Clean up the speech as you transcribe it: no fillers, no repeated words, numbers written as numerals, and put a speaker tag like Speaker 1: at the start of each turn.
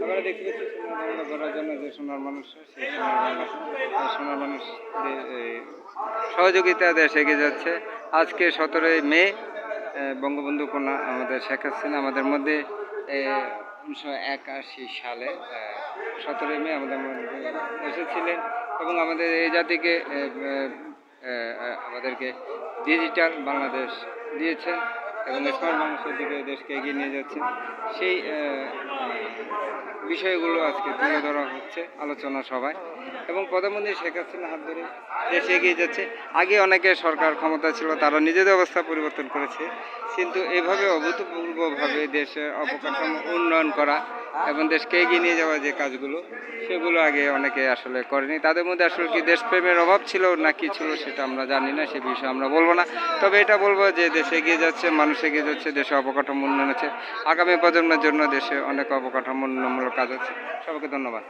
Speaker 1: আমরা দেখতে পাচ্ছি সোনার বাংলা গড়ার জন্য যে সোনার মানুষ, সেই সোনার মানুষদের সহযোগিতা দেশ এগিয়ে যাচ্ছে। আজকে 17ই মে বঙ্গবন্ধু কন্যা আমাদের শেখ হাসিনা আমাদের মধ্যে 1981 সালে 17ই মে আমাদের মধ্যে এসেছিলেন এবং আমাদের এই জাতিকে আমাদেরকে ডিজিটাল বাংলাদেশ দিয়েছেন এবং স্মার্ট বাংলাদেশের দিকে দেশকে এগিয়ে নিয়ে যাচ্ছেন। সেই বিষয়গুলো আজকে তুলে ধরা হচ্ছে আলোচনা সভায় এবং প্রধানমন্ত্রী শেখ হাসিনার হাত ধরে দেশ এগিয়ে যাচ্ছে। আগে অনেকে সরকার ক্ষমতা ছিল, তারা নিজেদের অবস্থা পরিবর্তন করেছে, কিন্তু এভাবে অভূতপূর্বভাবে দেশে অবকাঠামো উন্নয়ন করা এবং দেশকে এগিয়ে নিয়ে যাওয়া যে কাজগুলো, সেগুলো আগে অনেকে আসলে করেনি। তাদের মধ্যে আসলে কি দেশপ্রেমের অভাব ছিল না কি ছিল সেটা আমরা জানি না, সে বিষয়ে আমরা বলবো না। তবে এটা বলবো যে দেশ এগিয়ে যাচ্ছে, মানুষ এগিয়ে যাচ্ছে, দেশে অবকাঠামো উন্নয়ন হচ্ছে। আগামী প্রজন্মের জন্য দেশে অনেক অবকাঠামো উন্নয়নমূলক কাজ হচ্ছে। সবাইকে ধন্যবাদ।